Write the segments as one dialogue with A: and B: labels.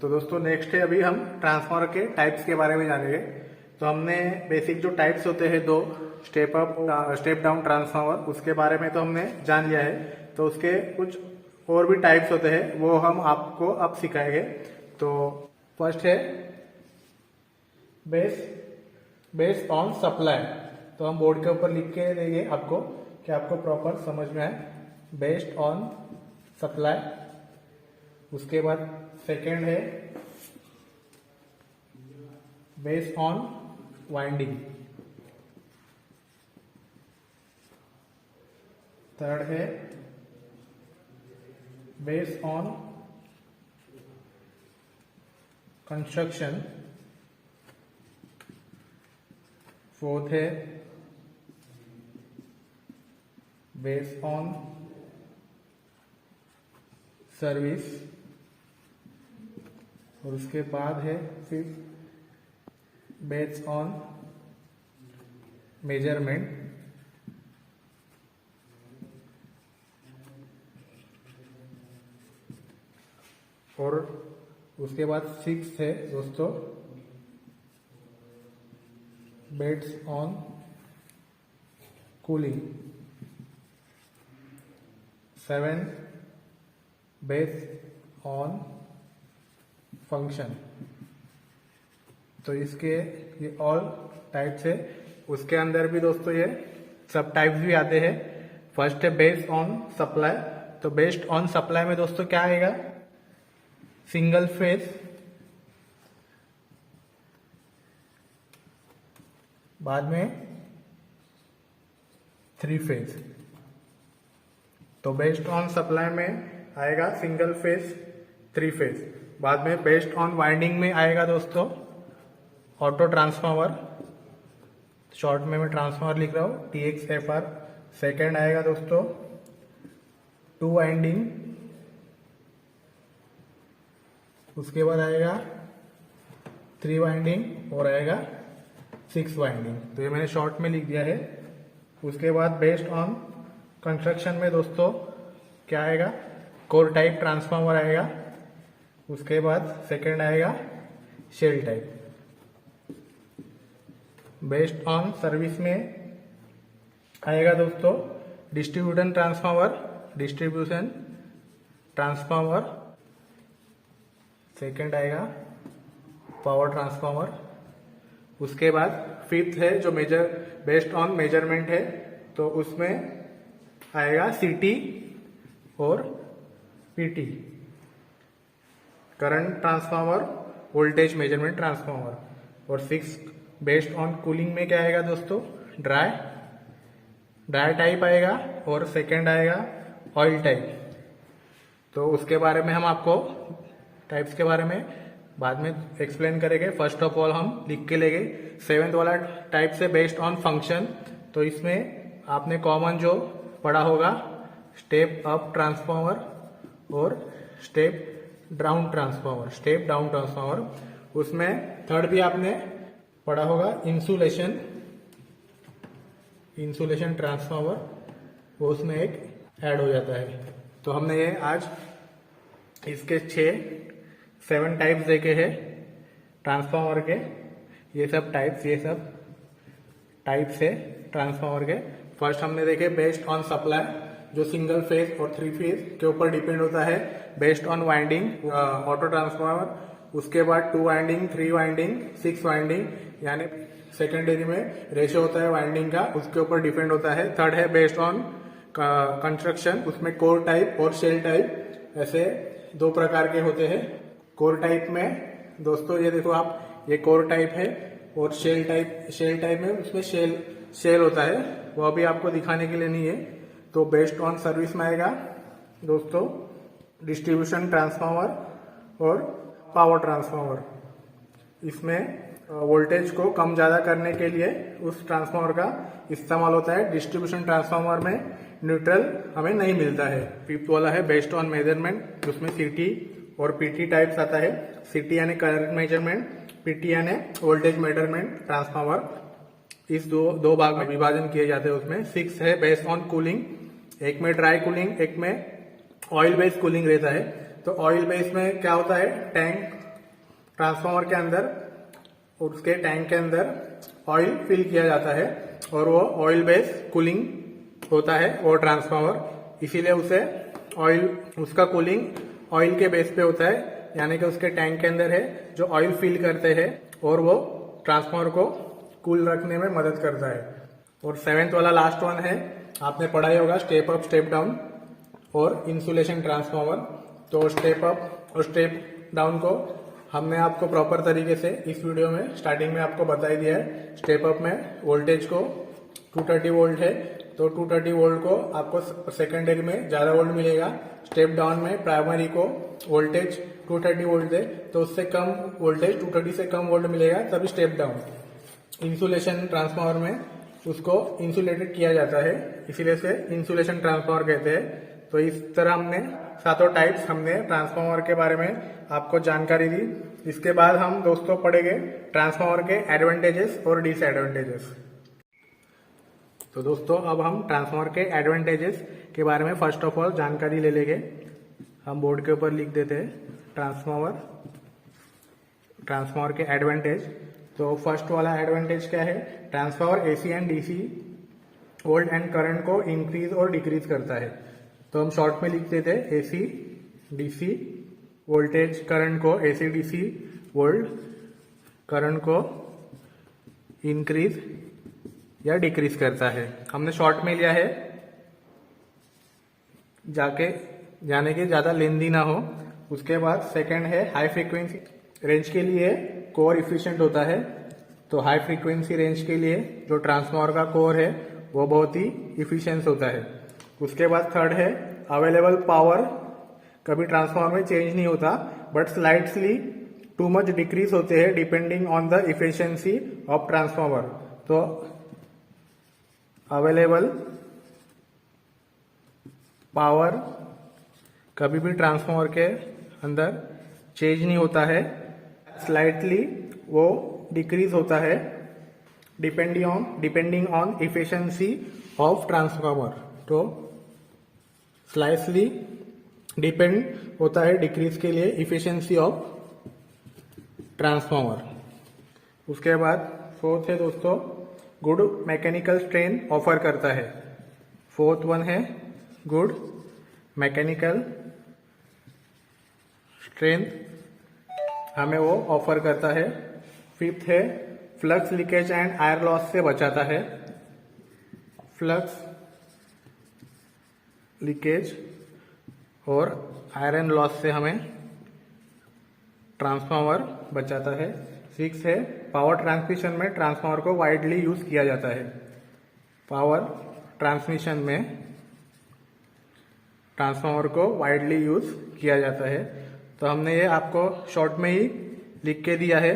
A: तो दोस्तों नेक्स्ट है, अभी हम ट्रांसफार्मर के टाइप्स के बारे में जानेंगे। तो हमने बेसिक जो टाइप्स होते हैं दो, step up step down transformer, उसके बारे में तो हमने जान लिया है। तो उसके कुछ और भी टाइप्स होते हैं, वो हम आपको अब सिखाएंगे। तो फर्स्ट है बेस ऑन सप्लाई। तो हम बोर्ड के ऊपर लिख के देंगे आपको कि आपको प्रॉपर समझ में आए। Based on supply. उसके बाद सेकेंड है बेस्ड ऑन वाइंडिंग। थर्ड है बेस्ड ऑन कंस्ट्रक्शन। फोर्थ है बेस्ड ऑन सर्विस। और उसके बाद है फिफ्थ बेस्ड ऑन मेजरमेंट। और उसके बाद सिक्स्थ है दोस्तों based on cooling. Seven based on function. तो इसके ये ऑल टाइप्स है। उसके अंदर भी दोस्तों ये सब टाइप्स भी आते हैं। फर्स्ट है बेस्ड ऑन सप्लाई। तो बेस्ड ऑन सप्लाई में दोस्तों क्या आएगा? सिंगल फेज, बाद में 3 फेज। तो बेस्ड ऑन सप्लाई में आएगा सिंगल फेज, 3 फेज। बाद में बेस्ड ऑन वाइंडिंग में आएगा दोस्तों ऑटो ट्रांसफार्मर। शॉर्ट में मैं ट्रांसफार्मर लिख रहा हूं, TXFR। सेकेंड आएगा दोस्तों 2 वाइंडिंग। उसके बाद आएगा 3 वाइंडिंग और आएगा 6 वाइंडिंग। तो ये मैंने शॉर्ट में लिख दिया है। उसके बाद बेस्ड ऑन कंस्ट्रक्शन में दोस्तों क्या आएगा? कोर टाइप ट्रांसफार्मर आएगा। उसके बाद सेकंड आएगा shell type. Based on service में आएगा दोस्तों डिस्ट्रीब्यूशन ट्रांसफार्मर। सेकंड आएगा पावर ट्रांसफार्मर। उसके बाद फिफ्थ है जो बेस्ड ऑन मेजरमेंट है, तो उसमें आएगा CT और PT, current transformer, voltage measurement transformer. और 6 बेस्ड ऑन कूलिंग में क्या आएगा दोस्तों? ड्राई टाइप आएगा। और सेकंड आएगा ऑयल टाइप। तो उसके बारे में हम आपको टाइप्स के बारे में बाद में एक्सप्लेन करेंगे। फर्स्ट ऑफ ऑल हम लिख के लेंगे 7th वाला टाइप से बेस्ड ऑन फंक्शन। तो इसमें आपने कॉमन जो पढ़ा होगा स्टेप अप ट्रांसफार्मर और स्टेप डाउन ट्रांसफार्मर। उसमें थर्ड भी आपने पढ़ा होगा इंसुलेशन ट्रांसफार्मर, वो उसमें एक ऐड हो जाता है। तो हमने ये आज इसके 7 टाइप्स देखे हैं ट्रांसफार्मर के। ये सब टाइप्स है ट्रांसफार्मर के। फर्स्ट हमने देखे बेस्ड ऑन सप्लाई, जो सिंगल फेज और 3 फेज के ऊपर डिपेंड होता है। Based on winding auto transformer. उसके बाद 2 वाइंडिंग, 3 वाइंडिंग, 6 वाइंडिंग, यानी सेकेंडरी में रेशियो होता है वाइंडिंग का, उसके ऊपर डिपेंड होता है। थर्ड है बेस्ड ऑन कंस्ट्रक्शन, उसमें कोर टाइप और शेल टाइप, ऐसे 2 प्रकार के होते हैं। कोर टाइप में दोस्तों ये देखो आप, ये कोर टाइप है। और शेल टाइप में उसमें शेल होता है, वो अभी आपको दिखाने के लिए नहीं है। तो बेस्ड ऑन सर्विस में आएगा दोस्तों डिस्ट्रीब्यूशन ट्रांसफार्मर और पावर ट्रांसफार्मर। इसमें वोल्टेज को कम ज्यादा करने के लिए उस ट्रांसफार्मर का इस्तेमाल होता है। डिस्ट्रीब्यूशन ट्रांसफार्मर में न्यूट्रल हमें नहीं मिलता है। फिफ्थ वाला है बेस्ड ऑन मेजरमेंट, उसमें CT और PT टाइप्स आता है। CT यानी करंट मेजरमेंट, PT यानी वोल्टेज मेजरमेंट ट्रांसफार्मर। इस दो भाग में विभाजन किए जाते हैं उसमें। 6 है बेस्ड ऑन कूलिंग, एक में ड्राई कूलिंग, एक में ऑयल बेस्ड कूलिंग रहता है। तो ऑयल बेस में क्या होता है, टैंक ट्रांसफार्मर के अंदर और उसके टैंक के अंदर ऑयल फिल किया जाता है और वो ऑयल बेस कूलिंग होता है वो ट्रांसफार्मर, इसीलिए उसे ऑयल, उसका कूलिंग ऑयल के बेस पे होता है, यानी कि उसके टैंक के अंदर है जो ऑयल फिल करते हैं और वो ट्रांसफार्मर को कूल रखने में मदद करता है। और 7th वाला लास्ट वन है, आपने पढ़ा ही होगा स्टेप अप स्टेप डाउन और इंसुलेशन ट्रांसफार्मर। तो स्टेप अप और स्टेप डाउन को हमने आपको प्रॉपर तरीके से इस वीडियो में स्टार्टिंग में आपको बता ही दिया है। स्टेप अप में वोल्टेज को 230 वोल्ट है, तो 230 वोल्ट को आपको सेकेंडरी में ज्यादा वोल्ट मिलेगा। स्टेप डाउन में प्राइमरी को वोल्टेज 230 वोल्ट है, तो उससे कम वोल्टेज 230 से कम वोल्ट मिलेगा, तभी स्टेप डाउन। इंसुलेशन ट्रांसफार्मर में उसको इंसुलेटेड किया जाता है, इसीलिए से इंसुलेशन ट्रांसफार्मर कहते हैं। तो इस तरह हमने सातों टाइप्स हमने ट्रांसफार्मर के बारे में आपको जानकारी दी। इसके बाद हम दोस्तों पढ़ेंगे ट्रांसफार्मर के एडवांटेजेस और डिसएडवांटेजेस। तो दोस्तों अब हम ट्रांसफार्मर के एडवांटेजेस के बारे में फर्स्ट ऑफ ऑल जानकारी ले लेंगे। हम बोर्ड के ऊपर लिख देते हैं ट्रांसफार्मर के एडवांटेज। तो फर्स्ट वाला एडवांटेज क्या है, transformer AC and DC volt and current को इंक्रीज और डिक्रीज करता है। तो हम शॉर्ट में लिख देते हैं एसी डीसी वोल्टेज करंट को, एसी डीसी वोल्ट करंट को इंक्रीज या डिक्रीज करता है। हमने शॉर्ट में लिया है जाने के ज्यादा लेंदी ना हो। उसके बाद सेकंड है हाई फ्रीक्वेंसी रेंज के लिए कोर इफिशिएंट होता है। तो हाई फ्रीक्वेंसी रेंज के लिए जो ट्रांसफार्मर का कोर है वो बहुत ही इफिशिएंट होता है। उसके बाद थर्ड है अवेलेबल पावर कभी ट्रांसफार्मर में चेंज नहीं होता, but slightly too much decrease होते हैं depending on the efficiency of transformer. तो अवेलेबल पावर कभी भी ट्रांसफार्मर के अंदर चेंज नहीं होता है, स्लाइटली वो डिक्रीज होता है depending on efficiency of transformer. तो स्लाइटली डिपेंड होता है डिक्रीज के लिए इफिशिएंसी ऑफ ट्रांसफार्मर। उसके बाद फोर्थ है दोस्तों गुड मैकेनिकल स्ट्रेन ऑफर करता है। फोर्थ वन है गुड मैकेनिकल स्ट्रेंथ हमें वो ऑफर करता है। फिफ्थ है flux leakage and iron loss से बचाता है। फ्लक्स लीकेज और आयरन लॉस से हमें ट्रांसफार्मर बचाता है। सिक्स है पावर ट्रांसमिशन में ट्रांसफार्मर को वाइडली यूज किया जाता है। पावर ट्रांसमिशन में ट्रांसफार्मर को वाइडली यूज किया जाता है। तो हमने ये आपको शॉर्ट में ही लिख के दिया है।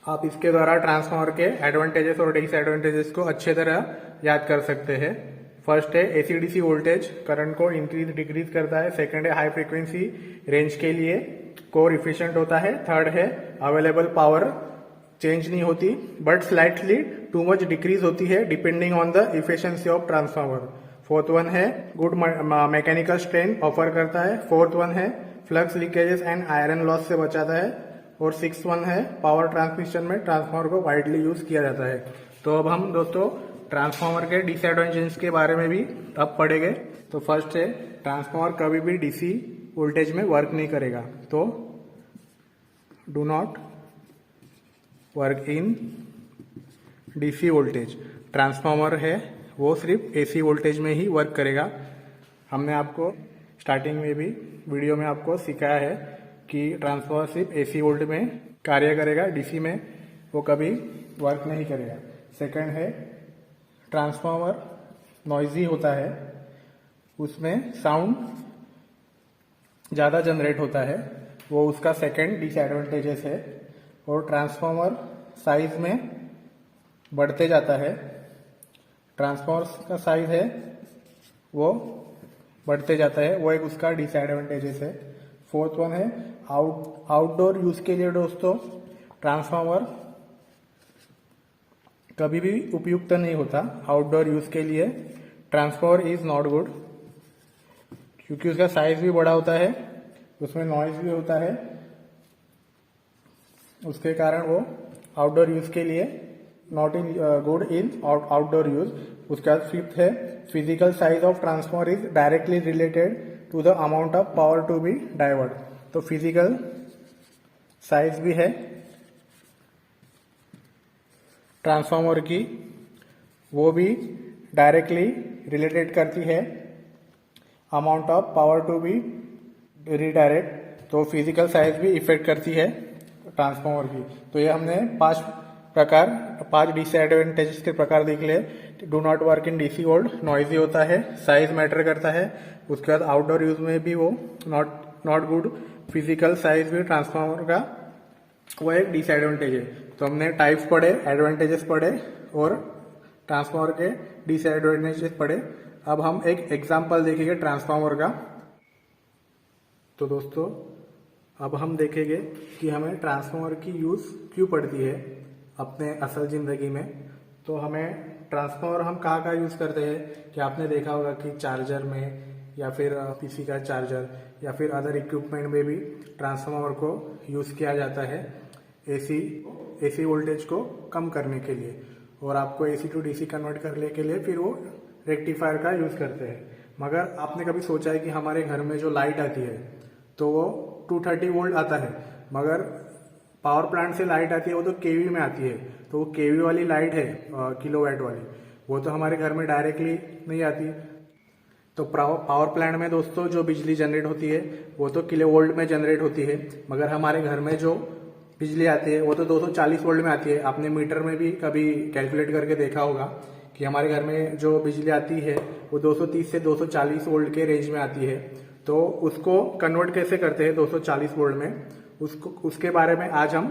A: आप इसके द्वारा ट्रांसफार्मर के एडवांटेजेस और डिसएडवांटेजेस को अच्छे तरह याद कर सकते हैं। फर्स्ट है एसी डीसी वोल्टेज करंट को इंक्रीज डिक्रीज करता है। सेकंड है हाई फ्रीक्वेंसी रेंज के लिए कोर इफिशिएंट होता है। थर्ड है अवेलेबल पावर चेंज नहीं होती but slightly too much decrease होती है depending on the efficiency of transformer. Fourth one है गुड मैकेनिकल स्ट्रेन ऑफर करता है। फोर्थ वन है flux leakages and iron loss से बचाता है। और सिक्स वन है पावर ट्रांसमिशन में ट्रांसफार्मर को वाइडली यूज किया जाता है। तो अब हम दोस्तों ट्रांसफार्मर के डिसएडवांटेजेस के बारे में भी अब पढ़ेंगे। तो फर्स्ट है ट्रांसफार्मर कभी भी डीसी वोल्टेज में वर्क नहीं करेगा। तो do not work in DC voltage. Transformer है वो सिर्फ एसी वोल्टेज में ही वर्क करेगा। हमने आपको स्टार्टिंग में भी वीडियो में आपको सिखाया है कि ट्रांसफार्मर सिर्फ एसी वोल्ट में कार्य करेगा, डीसी में वो कभी वर्क नहीं करेगा। सेकंड है ट्रांसफार्मर नॉइजी होता है, उसमें साउंड ज़्यादा जनरेट होता है, वो उसका सेकंड डिसएडवांटेजेस है। और ट्रांसफार्मर साइज में बढ़ते जाता है। ट्रांसफार्मर का साइज है वो बढ़ते जाता है, वो एक उसका डिसएडवांटेजेस है। फोर्थ वन है आउटडोर यूज के लिए दोस्तों ट्रांसफार्मर कभी भी उपयुक्त नहीं होता। आउटडोर यूज के लिए ट्रांसफार्मर इज नॉट गुड, क्योंकि उसका साइज भी बड़ा होता है, उसमें नॉइज भी होता है उसके कारण वो आउटडोर यूज के लिए not in good in outdoor use. उसके बाद फिफ्थ है physical size of transformer is directly related to the amount of power to be divert. तो फिजिकल साइज भी है ट्रांसफॉर्मर की, वो भी डायरेक्टली रिलेटेड करती है amount of power to be redirect. तो फिजिकल साइज भी इफेक्ट करती है ट्रांसफॉर्मर की। तो ये हमने पांच डिसएडवांटेजेस के प्रकार देख लिए। Do not work in DC volt, noisy होता है, साइज मैटर करता है। उसके बाद आउटडोर यूज में भी वो नॉट गुड, फिजिकल साइज भी ट्रांसफॉर्मर का वो एक डिसएडवांटेज है। तो हमने टाइप्स पढ़े, एडवांटेजेस पढ़े और ट्रांसफॉर्मर के डिसएडवांटेजेस पढ़े। अब हम एक एग्जांपल देखेंगे ट्रांसफॉर्मर का। तो दोस्तों अब हम देखेंगे कि हमें ट्रांसफॉर्मर की यूज क्यों पड़ती है अपने असल जिंदगी में। तो हमें ट्रांसफॉर्मर हम कहाँ यूज करते हैं कि आपने देखा होगा कि चार्जर में या फिर पीसी का चार्जर या फिर अदर इक्विपमेंट में भी ट्रांसफॉर्मर को यूज किया जाता है एसी वोल्टेज को कम करने के लिए, और आपको एसी टू डीसी कन्वर्ट करने के लिए फिर वो रेक्टिफायर का यूज करते हैं। मगर आपने कभी सोचा है कि हमारे घर में जो लाइट आती है तो वो 230 वोल्ट आता है, मगर पावर प्लांट से लाइट आती है वो तो केवी में आती है। तो वो केवी वाली लाइट है किलोवाट वाली, वो तो हमारे घर में डायरेक्टली नहीं आती। तो पावर प्लांट में दोस्तों जो बिजली जनरेट होती है वो तो किलो वोल्ट में जनरेट होती है, मगर हमारे घर में जो बिजली आती है वो तो 240 वोल्ट में आती है। आपने मीटर में भी कभी कैलकुलेट करके देखा होगा कि हमारे घर में जो बिजली आती है वो 230 से 240 वोल्ट के रेंज में आती है। तो उसको कन्वर्ट कैसे करते हैं 240 वोल्ट में, उसके बारे में आज हम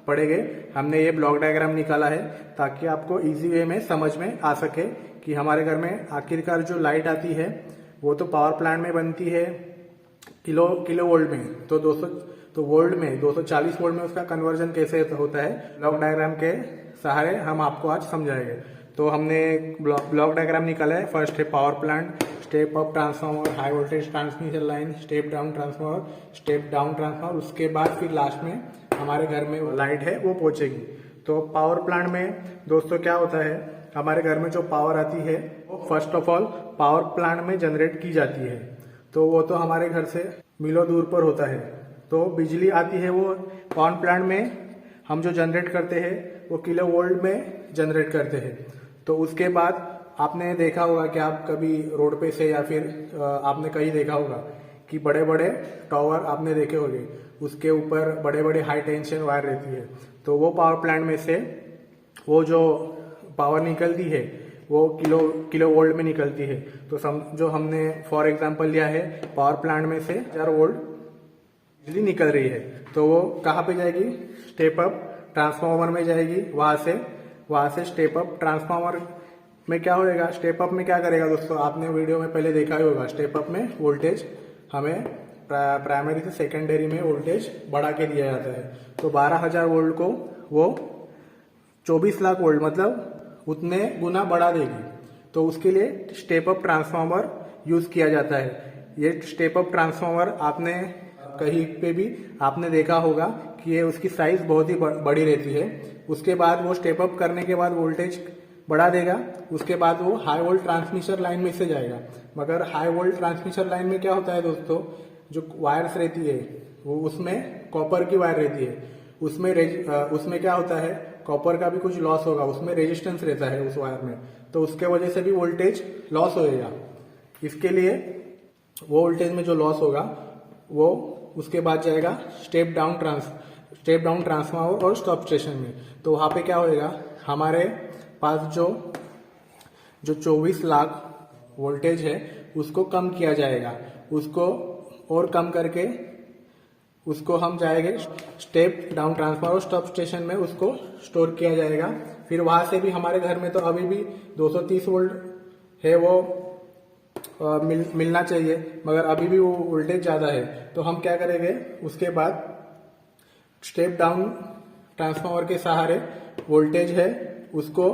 A: पढ़ेंगे। हमने ये ब्लॉक डायग्राम निकाला है ताकि आपको इजी वे में समझ में आ सके कि हमारे घर में आखिरकार जो लाइट आती है वो तो पावर प्लांट में बनती है किलो वोल्ट में, तो वोल्ट में 240 वोल्ट में उसका कन्वर्जन कैसे होता है ब्लॉक डायग्राम के सहारे हम आपको आज समझाएंगे। तो हमने ब्लॉक डायग्राम निकाला है। फर्स्ट है power plant, step up transformer, high voltage transmission line, step down transformer, step down transformer, उसके बाद फिर लास्ट में हमारे घर में लाइट है वो पहुंचेगी। तो पावर प्लांट में दोस्तों क्या होता है, हमारे घर में जो पावर आती है वो first of all power plant में जनरेट की जाती है। तो वो तो हमारे घर से मीलों दूर पर होता है। तो बिजली आती है वो पावर प्लांट में, हम जो जनरेट करते हैं वो किलो वोल्ट में जनरेट करते हैं। तो उसके बाद आपने देखा होगा कि आप कभी रोड पे से या फिर आपने कहीं देखा होगा कि बड़े बड़े टावर आपने देखे होंगे, उसके ऊपर बड़े बड़े हाई टेंशन वायर रहती है। तो वो पावर प्लांट में से वो जो पावर निकलती है वो किलो वोल्ट में निकलती है। तो जो हमने फॉर एग्जांपल लिया है पावर प्लांट में से 4 वोल्ट बिजली निकल रही है, तो वो कहाँ पे जाएगी, स्टेप अप ट्रांसफार्मर में जाएगी। वहां से स्टेप अप ट्रांसफार्मर में क्या होएगा, स्टेप अप में क्या करेगा दोस्तों, आपने वीडियो में पहले देखा ही होगा। स्टेप अप में वोल्टेज हमें प्राइमरी से सेकेंडरी में वोल्टेज बढ़ा के दिया जाता है। तो 12,000 वोल्ट को वो 24 लाख वोल्ट मतलब उतने गुना बढ़ा देगी। तो उसके लिए स्टेप अप ट्रांसफार्मर यूज किया जाता है। ये स्टेप अप ट्रांसफार्मर आपने कहीं पे भी आपने देखा होगा कि ये उसकी साइज बहुत ही बड़ी रहती है। उसके बाद वो स्टेप अप करने के बाद वोल्टेज बढ़ा देगा, उसके बाद वो हाई वोल्ट ट्रांसमिशन लाइन में से जाएगा। मगर हाई वोल्ट ट्रांसमिशन लाइन में क्या होता है दोस्तों, जो वायर्स रहती है वो उसमें कॉपर की वायर रहती है, उसमें क्या होता है, कॉपर का भी कुछ लॉस होगा, उसमें रेजिस्टेंस रहता है उस वायर में, तो उसके वजह से भी वोल्टेज लॉस होएगा। इसके लिए वो वोल्टेज में जो लॉस होगा वो उसके बाद जाएगा स्टेप डाउन ट्रांसफार्मर और स्टॉप स्टेशन में। तो वहां पे क्या होएगा, हमारे पास जो 24 लाख वोल्टेज है उसको कम किया जाएगा, उसको और कम करके उसको हम जाएंगे स्टेप डाउन ट्रांसफार्मर और स्टॉप स्टेशन में, उसको स्टोर किया जाएगा। फिर वहां से भी हमारे घर में तो अभी भी 230 वोल्ट है वो मिलना चाहिए, मगर अभी भी वो वोल्टेज ज्यादा है। तो हम क्या करेंगे, उसके बाद स्टेप डाउन ट्रांसफार्मर के सहारे वोल्टेज है उसको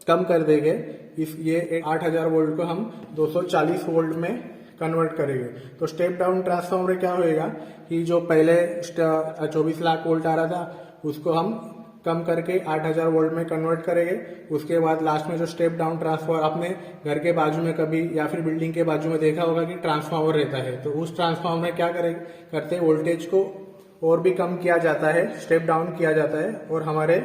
A: कम कर देंगे। ये 8,000 वोल्ट को हम 240 वोल्ट में कन्वर्ट करेंगे। तो स्टेप डाउन ट्रांसफार्मर क्या होएगा कि जो पहले 24 लाख वोल्ट आ रहा था उसको हम कम करके 8000 वोल्ट में कन्वर्ट करेंगे। उसके बाद लास्ट में जो स्टेप डाउन ट्रांसफार्मर आपने घर के बाजू में कभी या फिर बिल्डिंग के बाजू में देखा होगा कि ट्रांसफार्मर रहता है, तो उस ट्रांसफार्मर में क्या करते हैं, वोल्टेज को और भी कम किया जाता है, स्टेप डाउन किया जाता है और हमारे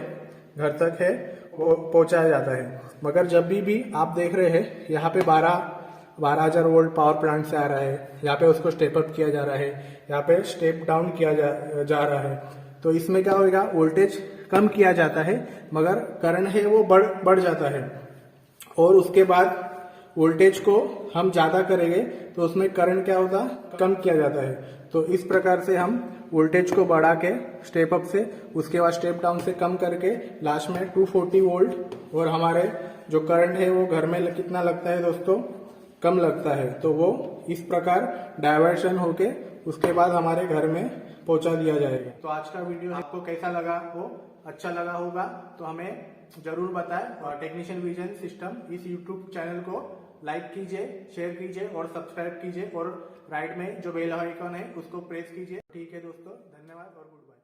A: घर तक है वो पहुंचाया जाता है। मगर जब भी आप देख रहे हैं यहाँ पे 12,000 वोल्ट पावर प्लांट से आ रहा है, यहाँ पे उसको स्टेप अप किया जा रहा है, यहाँ पे स्टेप डाउन किया जा रहा है, तो इसमें क्या होगा, वोल्टेज कम किया जाता है मगर करंट है वो बढ़ जाता है। और उसके बाद वोल्टेज को हम ज्यादा करेंगे तो उसमें करंट क्या होता, कम किया जाता है। तो इस प्रकार से हम वोल्टेज को बढ़ा के स्टेप अप से, उसके बाद स्टेप डाउन से कम करके लास्ट में 240 वोल्ट और हमारे जो करंट है वो घर में कितना लगता है दोस्तों, कम लगता है। तो वो इस प्रकार डायवर्शन होके उसके बाद हमारे घर में पहुंचा दिया जाएगा। तो आज का वीडियो आपको कैसा लगा, वो अच्छा लगा होगा तो हमें जरूर बताएं। और टेक्नीशियन विजन सिस्टम इस यूट्यूब चैनल को लाइक कीजिए, शेयर कीजिए और सब्सक्राइब कीजिए और राइट में जो बेल आइकन है उसको प्रेस कीजिए। ठीक है दोस्तों, धन्यवाद और गुड बाय।